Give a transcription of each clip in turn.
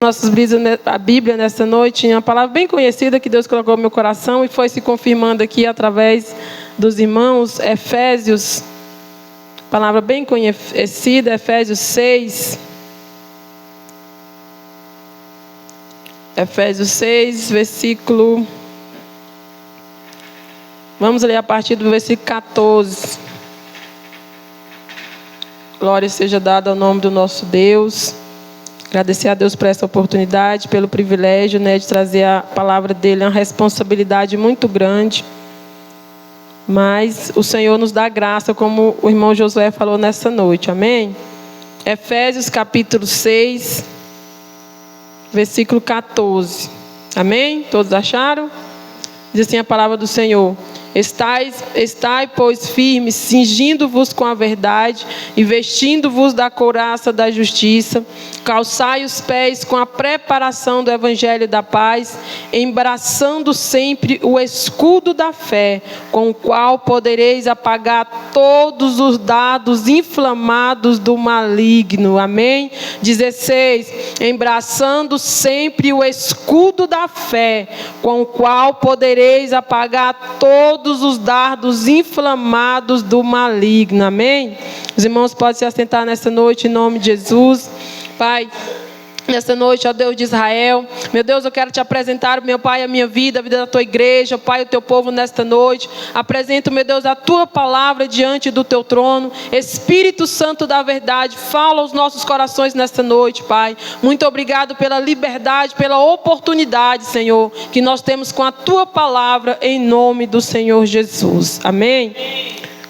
Nossas brisas, a Bíblia nessa noite, uma palavra bem conhecida que Deus colocou no meu coração e foi se confirmando aqui através dos irmãos. Efésios, palavra bem conhecida, Efésios 6. Efésios 6, versículo... Vamos ler a partir do versículo 14. Glória seja dada ao nome do nosso Deus. Agradecer a Deus por essa oportunidade, pelo privilégio, de trazer a palavra dele. É uma responsabilidade muito grande. Mas o Senhor nos dá graça, como o irmão Josué falou nessa noite. Amém? Efésios capítulo 6, versículo 14. Amém? Todos acharam? Diz assim a palavra do Senhor: Estai, pois, firmes, cingindo-vos com a verdade e vestindo-vos da couraça da justiça. Calçai os pés com a preparação do evangelho da paz, embraçando sempre o escudo da fé, com o qual podereis apagar todos os dardos inflamados do maligno. Amém? 16. Embraçando sempre o escudo da fé, com o qual podereis apagar todos os dardos inflamados do maligno. Amém? Os irmãos podem se assentar nessa noite em nome de Jesus. Pai, nessa noite, ó Deus de Israel, meu Deus, eu quero te apresentar, meu Pai, a minha vida, a vida da tua igreja, Pai, o teu povo nesta noite. Apresento, meu Deus, a tua palavra diante do teu trono. Espírito Santo da verdade, fala aos nossos corações nesta noite, Pai. Muito obrigado pela liberdade, pela oportunidade, Senhor, que nós temos com a tua palavra, em nome do Senhor Jesus. Amém?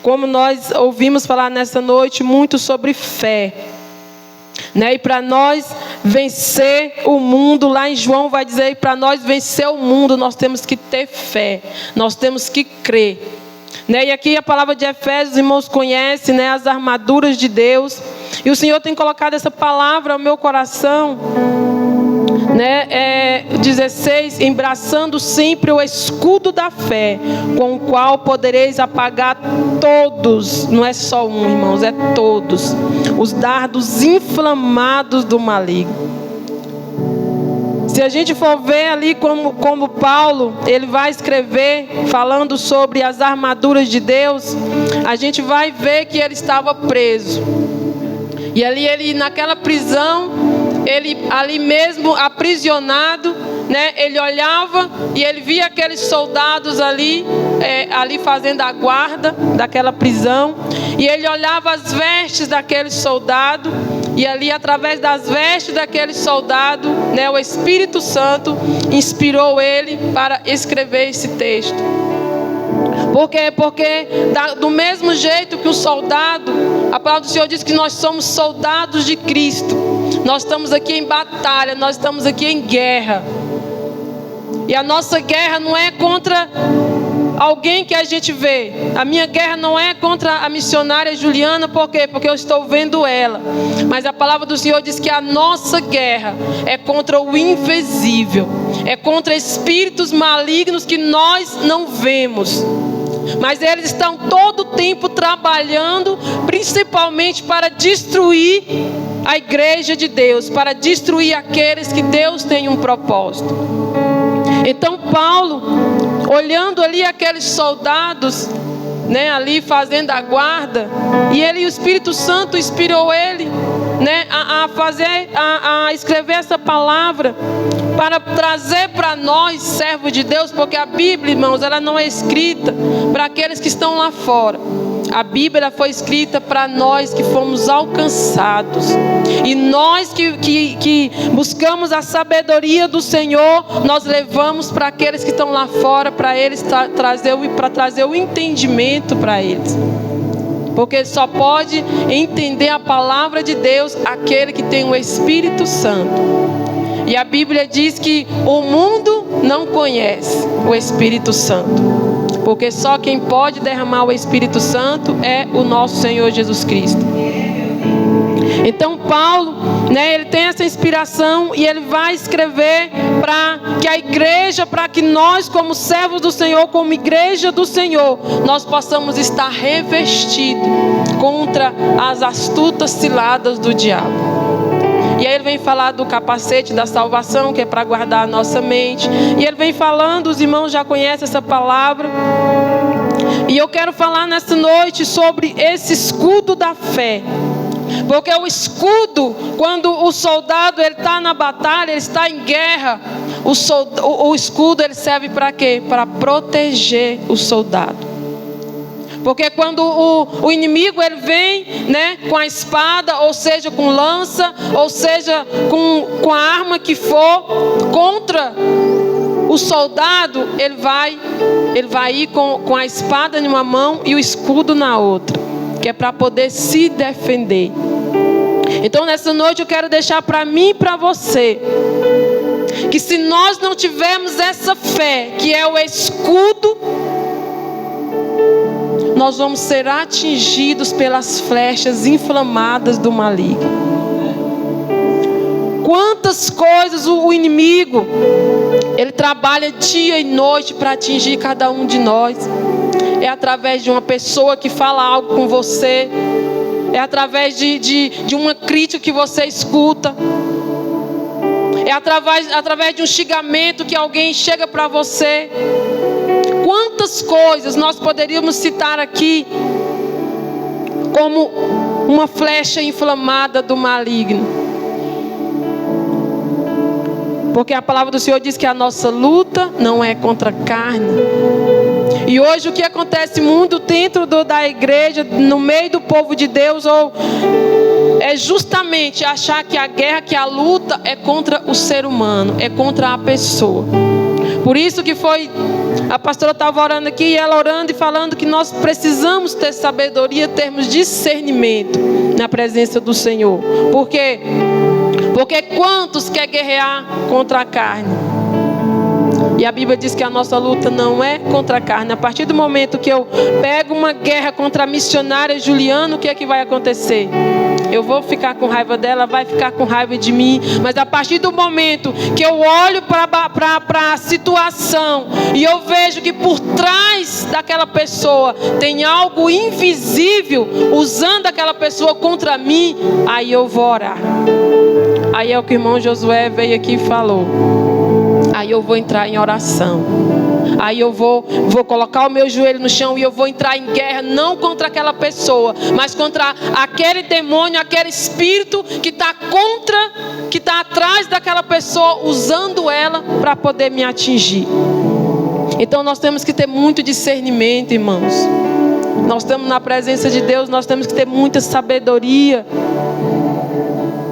Como nós ouvimos falar nessa noite muito sobre fé. E para nós vencer o mundo, lá em João vai dizer, para nós vencer o mundo, nós temos que ter fé, nós temos que crer. E aqui a palavra de Efésios, os irmãos conhecem, as armaduras de Deus. E o Senhor tem colocado essa palavra ao meu coração. 16, embraçando sempre o escudo da fé, com o qual podereis apagar todos, não é só um, irmãos, é todos, os dardos inflamados do maligno. Se a gente for ver ali como Paulo, ele vai escrever falando sobre as armaduras de Deus, a gente vai ver que ele estava preso. E ali ele, naquela prisão, ele ali mesmo aprisionado, ele olhava e ele via aqueles soldados ali fazendo a guarda daquela prisão, e ele olhava as vestes daquele soldado, e ali através das vestes daquele soldado, o Espírito Santo inspirou ele para escrever esse texto. Por quê? Porque do mesmo jeito que o soldado, a palavra do Senhor diz que nós somos soldados de Cristo. Nós estamos aqui em batalha, nós estamos aqui em guerra. E a nossa guerra não é contra alguém que a gente vê. A minha guerra não é contra a missionária Juliana, por quê? Porque eu estou vendo ela. Mas a palavra do Senhor diz que a nossa guerra é contra o invisível. É contra espíritos malignos que nós não vemos. Mas eles estão todo o tempo trabalhando, principalmente para destruir a igreja de Deus, para destruir aqueles que Deus tem um propósito. Então Paulo, olhando ali aqueles soldados, ali fazendo a guarda, e o Espírito Santo inspirou ele, a escrever essa palavra, para trazer para nós, servos de Deus, porque a Bíblia, irmãos, ela não é escrita para aqueles que estão lá fora. A Bíblia foi escrita para nós que fomos alcançados. E nós que buscamos a sabedoria do Senhor, nós levamos para aqueles que estão lá fora, para eles trazer o entendimento para eles. Porque só pode entender a palavra de Deus aquele que tem o Espírito Santo. E a Bíblia diz que o mundo não conhece o Espírito Santo. Porque só quem pode derramar o Espírito Santo é o nosso Senhor Jesus Cristo. Então Paulo, ele tem essa inspiração e ele vai escrever para que a igreja, para que nós como servos do Senhor, como igreja do Senhor, nós possamos estar revestidos contra as astutas ciladas do diabo. E aí ele vem falar do capacete da salvação, que é para guardar a nossa mente. E ele vem falando, os irmãos já conhecem essa palavra. E eu quero falar nessa noite sobre esse escudo da fé. Porque o escudo, quando o soldado ele está na batalha, ele está em guerra, o escudo ele serve para quê? Para proteger o soldado. Porque quando o inimigo ele vem, né, com a espada, ou seja, com lança, ou seja, com a arma que for, contra o soldado, ele vai ir com a espada em uma mão e o escudo na outra, que é para poder se defender. Então nessa noite eu quero deixar para mim e para você, que se nós não tivermos essa fé, que é o escudo, nós vamos ser atingidos pelas flechas inflamadas do maligno. Quantas coisas o inimigo, ele trabalha dia e noite para atingir cada um de nós. É através de uma pessoa que fala algo com você, é através de uma crítica que você escuta, é através de um xingamento que alguém chega para você. Quantas coisas nós poderíamos citar aqui como uma flecha inflamada do maligno. Porque a palavra do Senhor diz que a nossa luta não é contra a carne. E hoje o que acontece muito dentro da igreja, no meio do povo de Deus, é justamente achar que a guerra, que a luta é contra o ser humano, é contra a pessoa. Por isso que a pastora estava orando aqui, e ela orando e falando que nós precisamos ter sabedoria, termos discernimento na presença do Senhor. Por quê? Porque quantos quer guerrear contra a carne? E a Bíblia diz que a nossa luta não é contra a carne. A partir do momento que eu pego uma guerra contra a missionária Juliana, o que é que vai acontecer? Eu vou ficar com raiva dela, vai ficar com raiva de mim. Mas a partir do momento que eu olho para a situação e eu vejo que por trás daquela pessoa tem algo invisível usando aquela pessoa contra mim, aí eu vou orar. Aí é o que o irmão Josué veio aqui e falou. Aí eu vou entrar em oração. Aí eu vou colocar o meu joelho no chão e eu vou entrar em guerra, não contra aquela pessoa, mas contra aquele demônio, aquele espírito que está atrás daquela pessoa, usando ela para poder me atingir. Então nós temos que ter muito discernimento, irmãos. Nós estamos na presença de Deus, nós temos que ter muita sabedoria.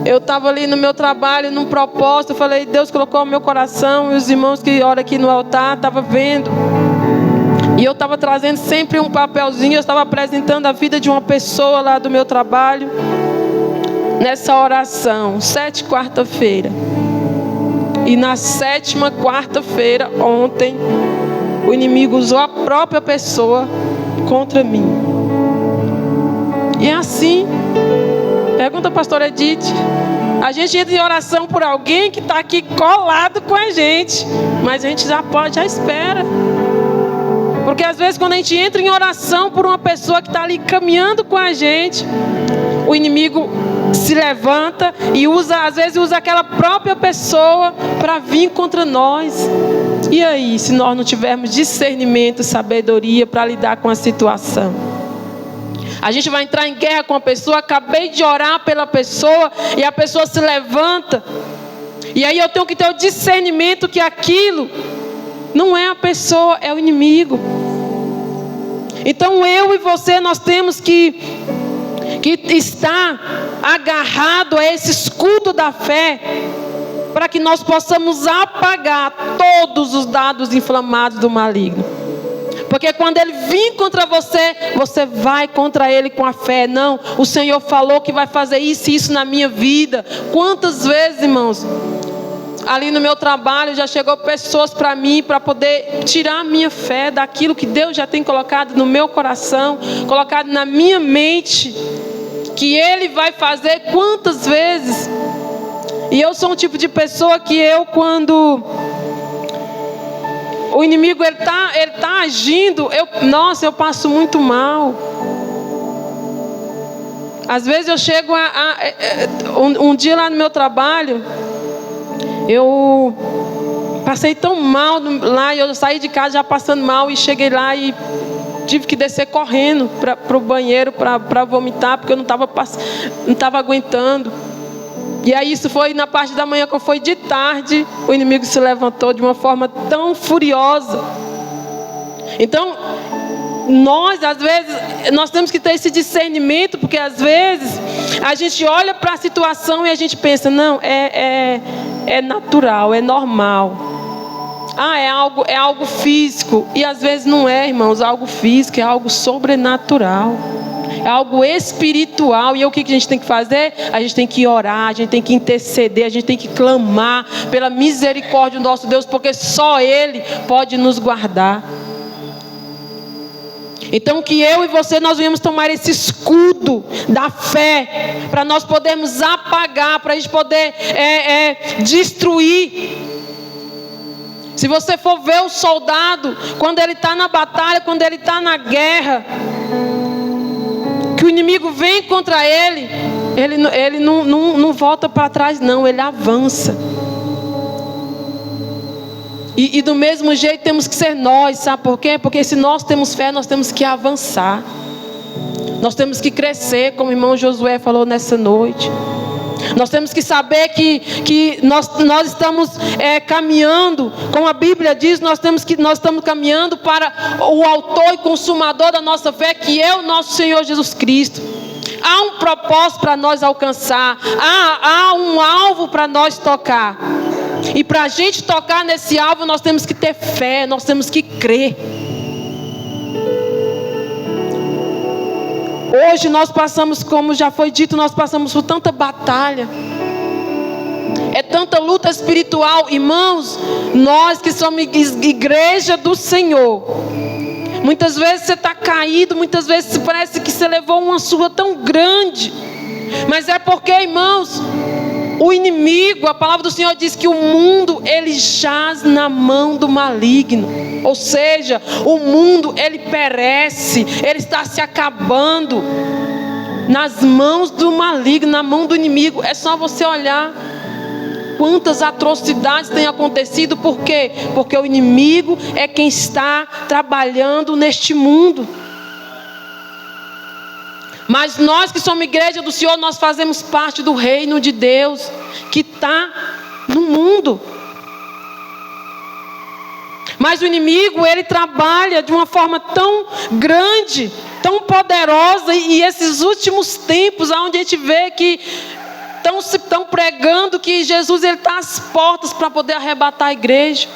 Eu estava ali no meu trabalho, num propósito, eu falei, Deus colocou no meu coração, e os irmãos que oram aqui no altar estavam vendo. E eu estava trazendo sempre um papelzinho, eu estava apresentando a vida de uma pessoa lá do meu trabalho, nessa oração, 7 quarta-feira. E na 7ª quarta-feira, ontem, o inimigo usou a própria pessoa contra mim. E é assim. Pergunta a pastora Edith. A gente entra em oração por alguém que está aqui colado com a gente, mas a gente já espera. Porque às vezes quando a gente entra em oração por uma pessoa que está ali caminhando com a gente, o inimigo se levanta e às vezes usa aquela própria pessoa para vir contra nós. E aí, se nós não tivermos discernimento, sabedoria para lidar com a situação? A gente vai entrar em guerra com a pessoa, acabei de orar pela pessoa e a pessoa se levanta. E aí eu tenho que ter o discernimento que aquilo não é a pessoa, é o inimigo. Então eu e você, nós temos que estar agarrado a esse escudo da fé, para que nós possamos apagar todos os dados inflamados do maligno. Porque quando ele vir contra você, você vai contra ele com a fé. Não, o Senhor falou que vai fazer isso e isso na minha vida. Quantas vezes, irmãos, ali no meu trabalho já chegou pessoas para mim para poder tirar a minha fé daquilo que Deus já tem colocado no meu coração, colocado na minha mente, que Ele vai fazer quantas vezes. E eu sou um tipo de pessoa que quando o inimigo ele tá agindo, eu passo muito mal. Às vezes eu chego um dia lá no meu trabalho, eu passei tão mal lá, eu saí de casa já passando mal e cheguei lá e tive que descer correndo para o banheiro para vomitar, porque eu não estava aguentando. E aí isso foi na parte da manhã, quando foi de tarde, o inimigo se levantou de uma forma tão furiosa. Então, às vezes, nós temos que ter esse discernimento, porque às vezes a gente olha para a situação e a gente pensa, não, é natural, é normal. É algo físico. E às vezes não é, irmãos, algo físico, é algo sobrenatural. É algo espiritual. E o que a gente tem que fazer? A gente tem que orar, a gente tem que interceder, a gente tem que clamar pela misericórdia do nosso Deus, porque só Ele pode nos guardar. Então que eu e você, nós venhamos tomar esse escudo da fé, para nós podermos apagar, para a gente poder destruir. Se você for ver o soldado, quando ele está na batalha, quando ele está na guerra, que o inimigo vem contra ele não volta para trás não, ele avança. E do mesmo jeito temos que ser nós, sabe por quê? Porque se nós temos fé, nós temos que avançar. Nós temos que crescer, como o irmão Josué falou nessa noite. Nós temos que saber que nós estamos caminhando, como a Bíblia diz, nós estamos caminhando para o autor e consumador da nossa fé, que é o nosso Senhor Jesus Cristo. Há um propósito para nós alcançar, há um alvo para nós tocar. E para a gente tocar nesse alvo, nós temos que ter fé, nós temos que crer. Hoje nós passamos, como já foi dito, nós passamos por tanta batalha. É tanta luta espiritual, irmãos. Nós que somos igreja do Senhor, muitas vezes você está caído, muitas vezes parece que você levou uma surra tão grande. Mas é porque, irmãos, o inimigo, a palavra do Senhor diz que o mundo, ele jaz na mão do maligno. Ou seja, o mundo, ele perece, ele está se acabando nas mãos do maligno, na mão do inimigo. É só você olhar quantas atrocidades têm acontecido. Por quê? Porque o inimigo é quem está trabalhando neste mundo. Mas nós que somos igreja do Senhor, nós fazemos parte do reino de Deus, que está no mundo. Mas o inimigo, ele trabalha de uma forma tão grande, tão poderosa. E esses últimos tempos, onde a gente vê que estão pregando que Jesus está às portas para poder arrebatar a igreja.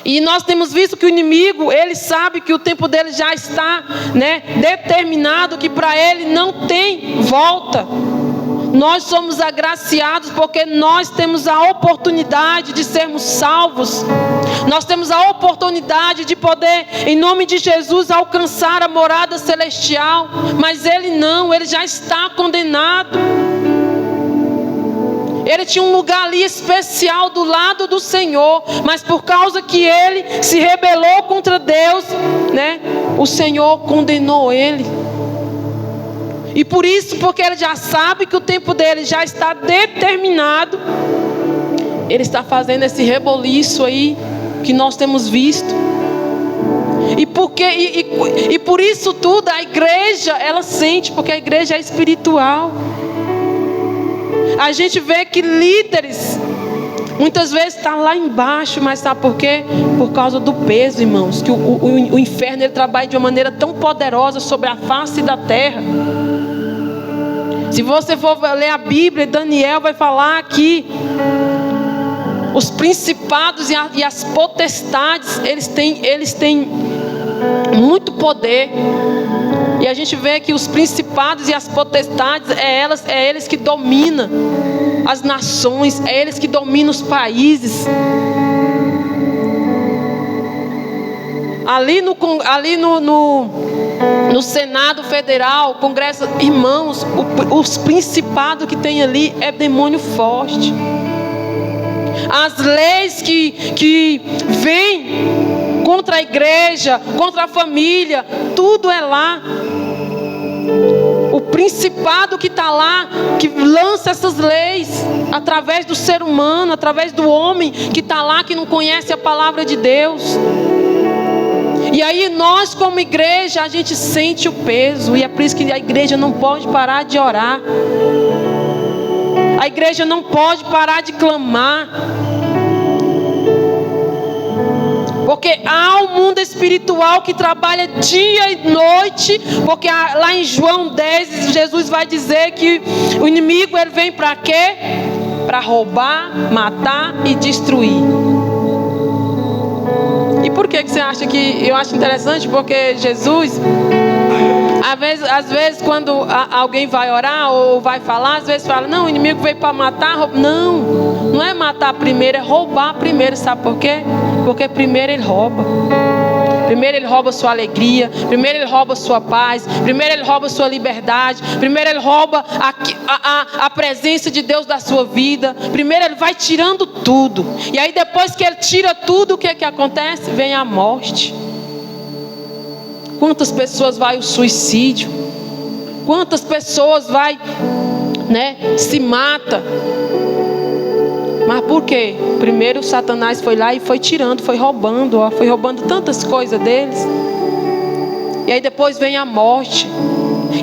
E nós temos visto que o inimigo, ele sabe que o tempo dele já está, determinado, que para ele não tem volta. Nós somos agraciados porque nós temos a oportunidade de sermos salvos. Nós temos a oportunidade de poder, em nome de Jesus, alcançar a morada celestial. Mas ele não, ele já está condenado. Ele tinha um lugar ali especial do lado do Senhor, mas por causa que ele se rebelou contra Deus, o Senhor condenou ele. E por isso, porque ele já sabe que o tempo dele já está determinado, ele está fazendo esse reboliço aí que nós temos visto. E por isso tudo a igreja, ela sente, porque a igreja é espiritual. A gente vê que líderes muitas vezes estão lá embaixo, mas sabe por quê? Por causa do peso, irmãos. Que o inferno, ele trabalha de uma maneira tão poderosa sobre a face da terra. Se você for ler a Bíblia, Daniel vai falar que os principados e as potestades, eles têm muito poder. E a gente vê que os principados e as potestades, é eles que dominam as nações, é eles que dominam os países. Ali no Senado Federal, Congresso, irmãos, os principados que tem ali é demônio forte. As leis que vêm contra a igreja, contra a família, tudo é lá. o principado que está lá, que lança essas leis através do ser humano, através do homem que está lá, que não conhece a palavra de Deus. E aí nós como igreja, a gente sente o peso. E é por isso que a igreja não pode parar de orar. A igreja não pode parar de clamar. Porque há um mundo espiritual que trabalha dia e noite. Porque lá em João 10, Jesus vai dizer que o inimigo ele vem para quê? Para roubar, matar e destruir. E por que você acha que... Eu acho interessante porque Jesus... Às vezes quando alguém vai orar ou vai falar, às vezes fala, não, o inimigo veio para matar. Não é matar primeiro, é roubar primeiro. Sabe por quê? Porque primeiro ele rouba. Primeiro ele rouba sua alegria. Primeiro ele rouba sua paz. Primeiro ele rouba sua liberdade. Primeiro ele rouba a presença de Deus da sua vida. Primeiro ele vai tirando tudo. E aí depois que ele tira tudo, o que acontece? Vem a morte. Quantas pessoas vai o suicídio? Quantas pessoas vai, se mata? Mas por quê? Primeiro Satanás foi lá e foi tirando, foi roubando tantas coisas deles. E aí depois vem a morte.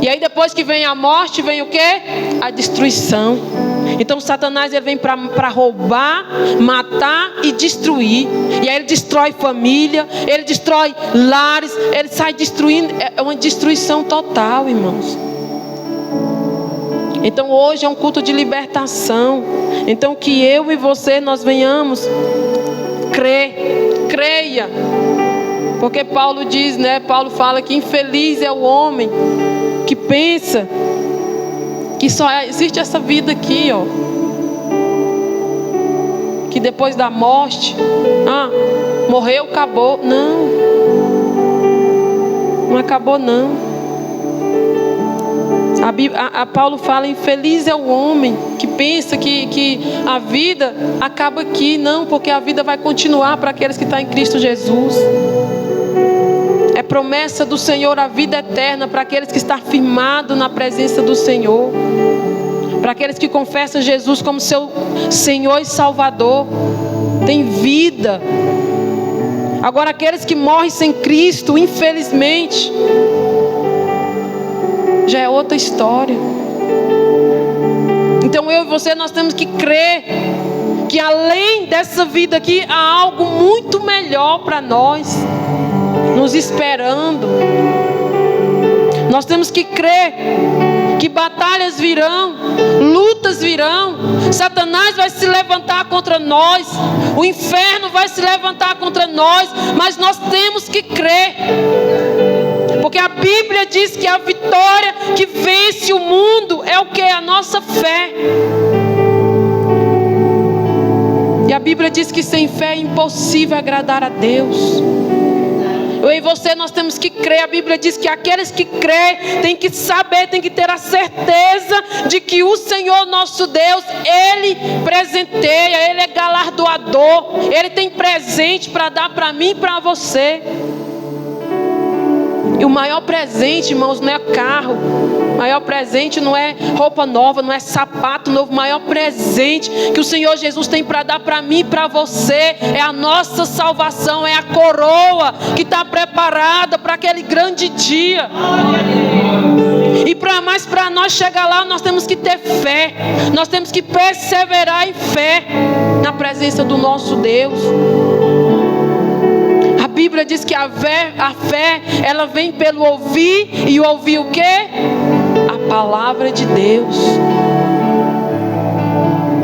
E aí depois que vem a morte, vem o quê? A destruição. Então Satanás ele vem para roubar, matar e destruir. E aí ele destrói família, ele destrói lares, ele sai destruindo. É uma destruição total, irmãos. Então hoje é um culto de libertação. Então que eu e você nós venhamos creia. Porque Paulo diz, Paulo fala que infeliz é o homem que pensa que só existe essa vida aqui, que depois da morte, morreu, acabou. Não acabou não. A Paulo fala, infeliz é o homem que pensa que a vida acaba aqui. Não, porque a vida vai continuar para aqueles que estão em Cristo Jesus. É promessa do Senhor a vida eterna para aqueles que estão firmados na presença do Senhor. Para aqueles que confessam Jesus como seu Senhor e Salvador. Tem vida. Agora aqueles que morrem sem Cristo, infelizmente, já é outra história. Então eu e você nós temos que crer que além dessa vida aqui há algo muito melhor para nós, nos esperando. Nós temos que crer que batalhas virão, lutas virão, Satanás vai se levantar contra nós, o inferno vai se levantar contra nós, mas nós temos que crer, porque a Bíblia diz que a vitória que vence o mundo é o que? A nossa fé. E a Bíblia diz que sem fé é impossível agradar a Deus. Eu e você nós temos que crer. A Bíblia diz que aqueles que creem têm que saber, têm que ter a certeza de que o Senhor nosso Deus, Ele presenteia, Ele é galardoador, Ele tem presente para dar para mim e para você. E o maior presente, irmãos, não é carro. O maior presente não é roupa nova, não é sapato novo. O maior presente que o Senhor Jesus tem para dar para mim e para você é a nossa salvação, é a coroa que está preparada para aquele grande dia. Mas para nós chegar lá, nós temos que ter fé. Nós temos que perseverar em fé na presença do nosso Deus. A Bíblia diz que a fé, ela vem pelo ouvir, e ouvir o quê? A palavra de Deus.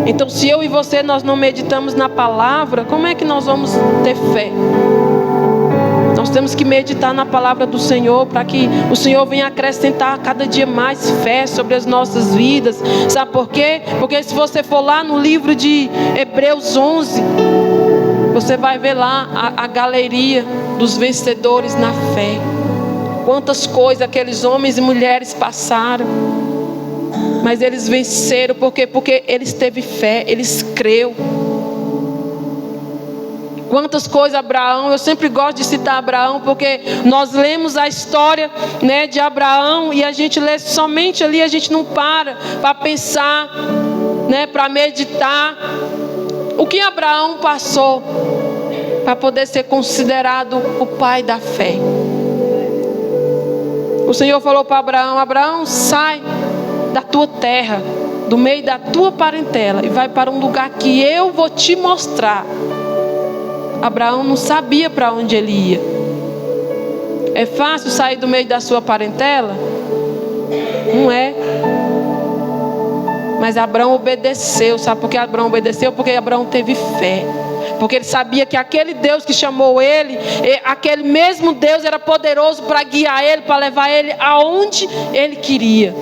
Então se eu e você nós não meditamos na palavra, como é que nós vamos ter fé? Nós temos que meditar na palavra do Senhor, para que o Senhor venha acrescentar cada dia mais fé sobre as nossas vidas. Sabe por quê? Porque se você for lá no livro de Hebreus 11, você vai ver lá a galeria dos vencedores na fé. Quantas coisas aqueles homens e mulheres passaram, mas eles venceram. Por quê? Porque eles teve fé, eles creu. Quantas coisas Abraão, eu sempre gosto de citar Abraão, porque nós lemos a história, né, de Abraão, e a gente lê somente ali, a gente não para pensar, né, para meditar o que Abraão passou para poder ser considerado o pai da fé. O Senhor falou para Abraão: Abraão, sai da tua terra, do meio da tua parentela, e vai para um lugar que eu vou te mostrar. Abraão não sabia para onde ele ia. É fácil sair do meio da sua parentela? Não é. Mas Abraão obedeceu. Sabe por que Abraão obedeceu? Porque Abraão teve fé. Porque ele sabia que aquele Deus que chamou ele, aquele mesmo Deus era poderoso para guiar ele, para levar ele aonde ele queria.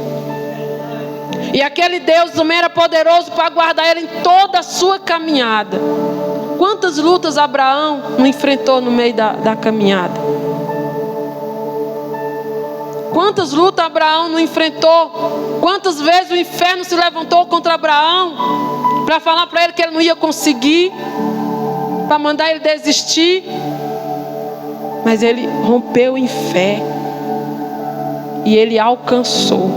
E aquele Deus também era poderoso para guardar ele em toda a sua caminhada. Quantas lutas Abraão não enfrentou no meio da caminhada? Quantas lutas Abraão não enfrentou? Quantas vezes o inferno se levantou contra Abraão para falar para ele que ele não ia conseguir, para mandar ele desistir? Mas ele rompeu em fé e ele alcançou.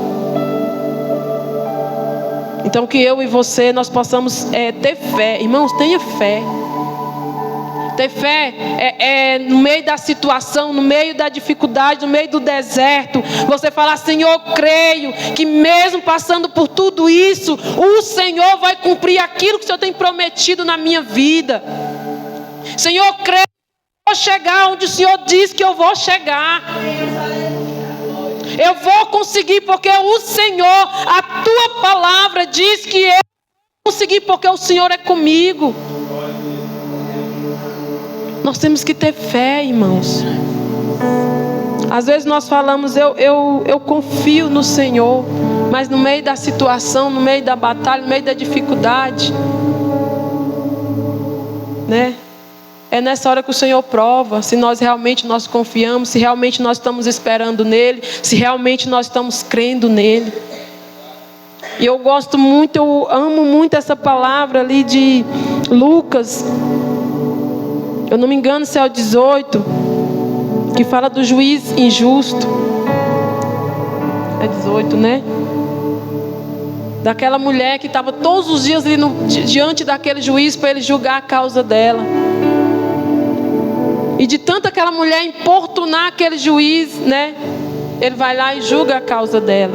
Então que eu e você, nós possamos ter fé. Irmãos, tenha fé. Ter fé no meio da situação, no meio da dificuldade, no meio do deserto. Você falar: Senhor, eu creio que mesmo passando por tudo isso, o Senhor vai cumprir aquilo que o Senhor tem prometido na minha vida. Senhor, eu creio que eu vou chegar onde o Senhor diz que eu vou chegar. Eu vou conseguir porque o Senhor, a tua palavra diz que eu vou conseguir porque o Senhor é comigo. Nós temos que ter fé, irmãos. Às vezes nós falamos: eu confio no Senhor, mas no meio da situação, no meio da batalha, no meio da dificuldade, né? É nessa hora que o Senhor prova se nós realmente confiamos, se realmente nós estamos esperando nele, se realmente nós estamos crendo nele. E eu gosto muito, eu amo muito essa palavra ali de Lucas, eu não me engano se é o 18, que fala do juiz injusto. É 18, né? Daquela mulher que estava todos os dias ali diante daquele juiz para ele julgar a causa dela. E de tanto aquela mulher importunar aquele juiz, né? Ele vai lá e julga a causa dela.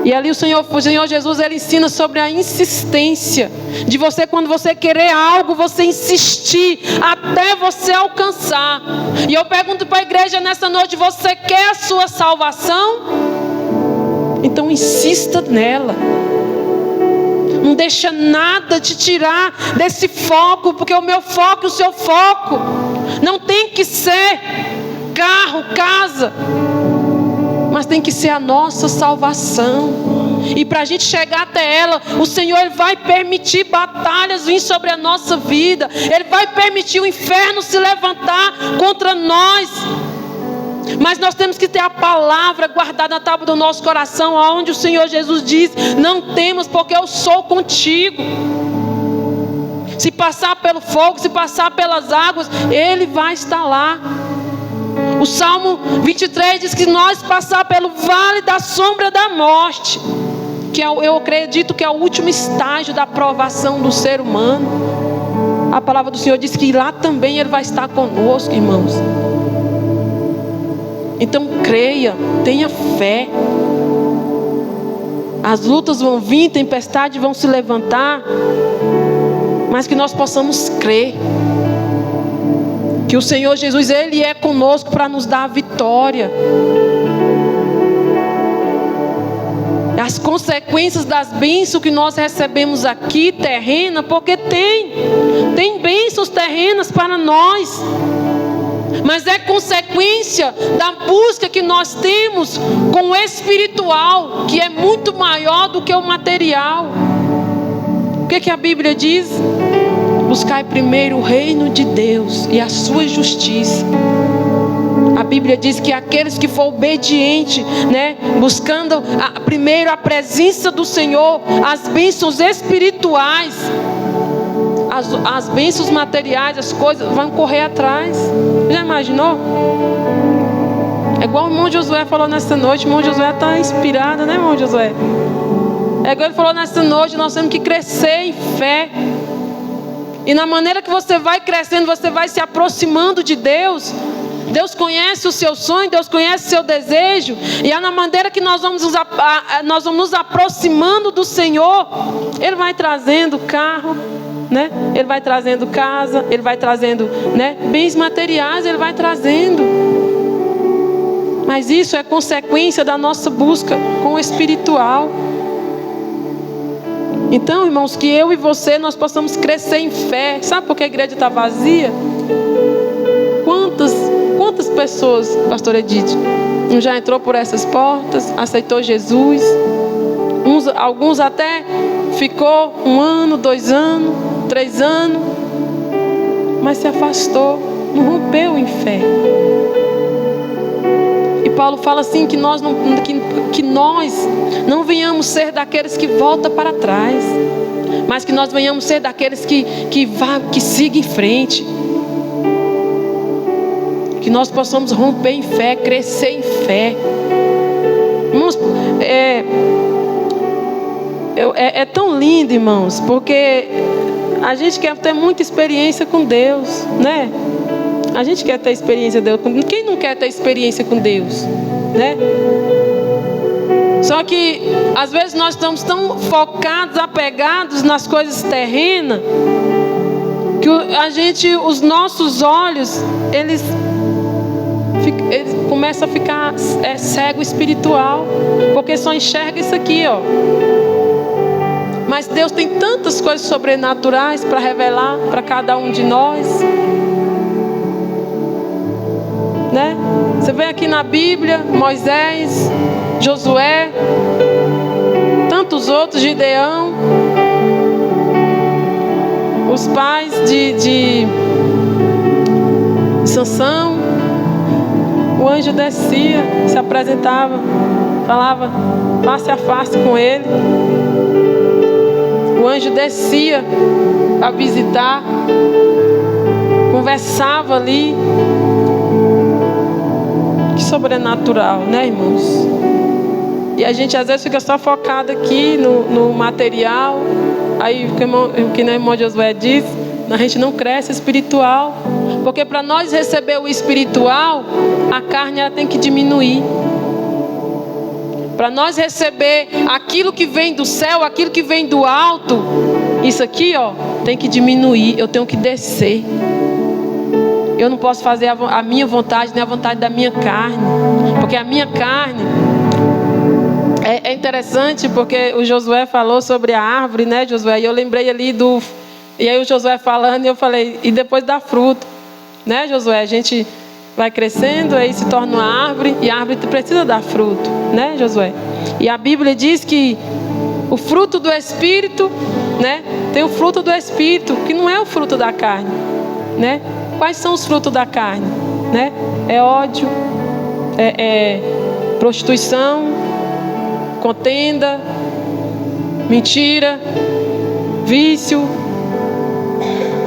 E ali o Senhor Jesus, ele ensina sobre a insistência. De você, quando você querer algo, você insistir até você alcançar. E eu pergunto para a igreja nessa noite: você quer a sua salvação? Então insista nela. Não deixa nada te tirar desse foco, porque o meu foco e o seu foco não tem que ser carro, casa, mas tem que ser a nossa salvação. E para a gente chegar até ela, o Senhor, ele vai permitir batalhas vir sobre a nossa vida. Ele vai permitir o inferno se levantar contra nós. Mas nós temos que ter a palavra guardada na tábua do nosso coração, onde o Senhor Jesus diz: não temas, porque eu sou contigo. Se passar pelo fogo, se passar pelas águas, Ele vai estar lá. O Salmo 23 diz que nós passar pelo vale da sombra da morte, que eu acredito que é o último estágio da provação do ser humano. A palavra do Senhor diz que lá também Ele vai estar conosco, irmãos. Então creia, tenha fé. As lutas vão vir, tempestades vão se levantar, mas que nós possamos crer que o Senhor Jesus, Ele é conosco para nos dar a vitória. As consequências das bênçãos que nós recebemos aqui, terrena, porque tem bênçãos terrenas para nós, mas é consequência da busca que nós temos com o espiritual, que é muito maior do que o material. O que a Bíblia diz? Buscai primeiro o reino de Deus e a sua justiça. A Bíblia diz que aqueles que for obediente, né, buscando primeiro a presença do Senhor, as bênçãos espirituais, as bênçãos materiais, as coisas vão correr atrás. Já imaginou? É igual o irmão Josué falou nessa noite. O irmão Josué está inspirado, né, irmão Josué? É igual ele falou nessa noite. Nós temos que crescer em fé. E na maneira que você vai crescendo, você vai se aproximando de Deus. Deus conhece o seu sonho, Deus conhece o seu desejo. E é na maneira que nós vamos nos aproximando do Senhor. Ele vai trazendo carro, né? Ele vai trazendo casa, Ele vai trazendo, né, bens materiais, Ele vai trazendo. Mas isso é consequência da nossa busca com o espiritual. Então, irmãos, que eu e você, nós possamos crescer em fé. Sabe por que a igreja está vazia? Quantas pessoas, pastor Edith, já entrou por essas portas, aceitou Jesus? Alguns até ficou 1 ano, 2 anos, 3 anos, mas se afastou, não rompeu em fé. E Paulo fala assim que nós não venhamos ser daqueles que voltam para trás, mas que nós venhamos ser daqueles que sigam em frente. Que nós possamos romper em fé, crescer em fé. Irmãos, é tão lindo, irmãos, porque a gente quer ter muita experiência com Deus, né? A gente quer ter experiência com Deus. Quem não quer ter experiência com Deus, né? Só que às vezes nós estamos tão focados, apegados nas coisas terrenas, que os nossos olhos, eles começam a ficar cego espiritual, porque só enxerga isso aqui, ó. Mas Deus tem tantas coisas sobrenaturais para revelar para cada um de nós, né? Você vê aqui na Bíblia Moisés, Josué, tantos outros, Gideão, os pais de Sansão. O anjo descia, se apresentava, falava face a face com ele. O anjo descia a visitar, conversava ali. Que sobrenatural, né, irmãos? E a gente às vezes fica só focado aqui no material. Aí, que nem o irmão Josué disse, a gente não cresce espiritual. Porque para nós receber o espiritual, a carne ela tem que diminuir. Para nós receber aquilo que vem do céu, aquilo que vem do alto, isso aqui, ó, tem que diminuir. Eu tenho que descer. Eu não posso fazer a minha vontade, nem a vontade da minha carne. Porque a minha carne... É interessante porque o Josué falou sobre a árvore, né, Josué? E eu lembrei ali E aí o Josué falando, e eu falei, e depois dá fruto, né, Josué? A gente vai crescendo, aí se torna uma árvore, e a árvore precisa dar fruto, né, Josué? E a Bíblia diz que o fruto do Espírito, né? Tem o fruto do Espírito, que não é o fruto da carne, né? Quais são os frutos da carne, né? É ódio, é prostituição, contenda, mentira, vício.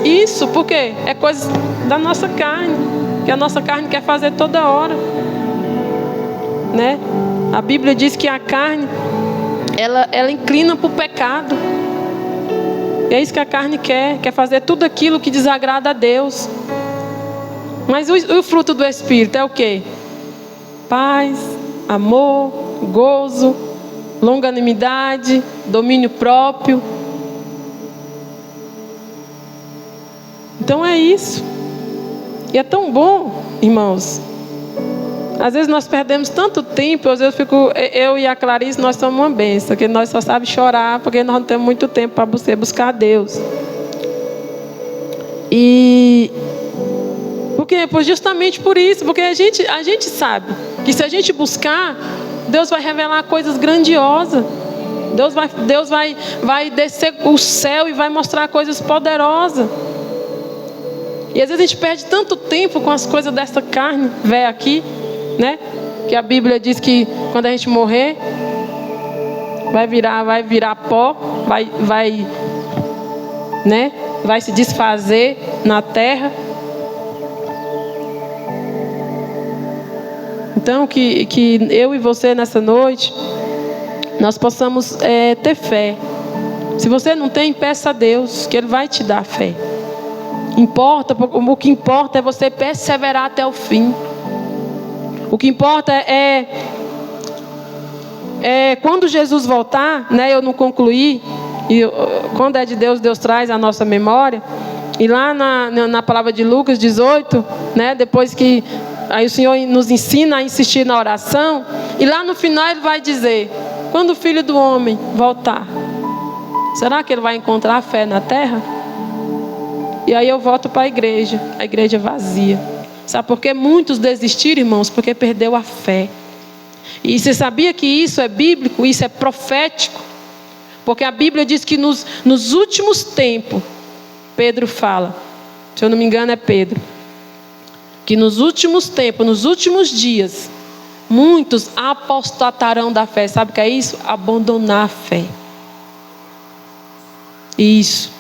Isso por quê? É coisa da nossa carne, que a nossa carne quer fazer toda hora, né? A Bíblia diz que a carne ela inclina para o pecado. E é isso que a carne quer fazer tudo aquilo que desagrada a Deus. Mas o fruto do Espírito é o quê? Paz, amor, gozo, longanimidade, domínio próprio. Então é isso. E é tão bom, irmãos. Às vezes nós perdemos tanto tempo. Às vezes eu e a Clarice, nós somos uma bênção, porque nós só sabemos chorar, porque nós não temos muito tempo para buscar Deus. E justamente por isso, porque a gente sabe que se a gente buscar, Deus vai revelar coisas grandiosas. Deus vai descer o céu e vai mostrar coisas poderosas. E às vezes a gente perde tanto tempo com as coisas dessa carne velha aqui, né? Que a Bíblia diz que quando a gente morrer, vai virar pó, né? vai se desfazer na terra. Então, que eu e você nessa noite, nós possamos ter fé. Se você não tem, peça a Deus, que Ele vai te dar fé. O que importa é você perseverar até o fim. O que importa é quando Jesus voltar, né? Eu não concluí, e quando é de Deus, Deus traz a nossa memória. E lá na palavra de Lucas 18, né? Depois que aí o Senhor nos ensina a insistir na oração, e lá no final Ele vai dizer: quando o Filho do Homem voltar, será que Ele vai encontrar fé na terra? E aí eu volto para a igreja vazia. Sabe por que muitos desistiram, irmãos? Porque perdeu a fé. E você sabia que isso é bíblico? Isso é profético? Porque a Bíblia diz que nos últimos tempos, Pedro fala, se eu não me engano é Pedro, que nos últimos tempos, nos últimos dias, muitos apostatarão da fé. Sabe o que é isso? Abandonar a fé. Isso.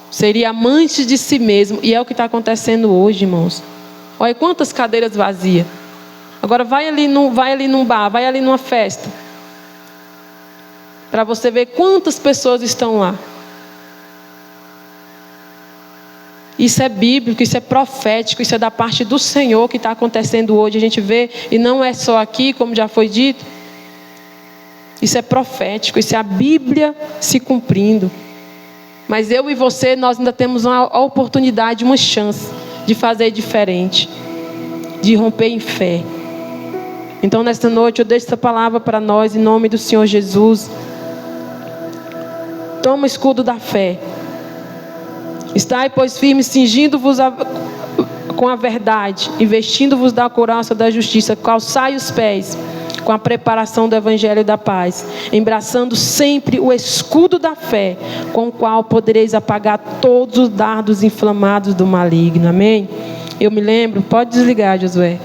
Seria amante de si mesmo. E é o que está acontecendo hoje, irmãos. Olha quantas cadeiras vazias. Agora vai ali num bar, vai ali numa festa, para você ver quantas pessoas estão lá. Isso é bíblico, isso é profético, isso é da parte do Senhor que está acontecendo hoje. A gente vê, e não é só aqui, como já foi dito. Isso é profético, isso é a Bíblia se cumprindo. Mas eu e você, nós ainda temos uma oportunidade, uma chance de fazer diferente, de romper em fé. Então nesta noite eu deixo essa palavra para nós, em nome do Senhor Jesus. Toma o escudo da fé. Estai, pois, firmes, cingindo-vos com a verdade, e vestindo-vos da couraça da justiça, calçai os pés com a preparação do evangelho da paz, embraçando sempre o escudo da fé, com o qual podereis apagar todos os dardos inflamados do maligno. Amém? Eu me lembro, pode desligar, Josué.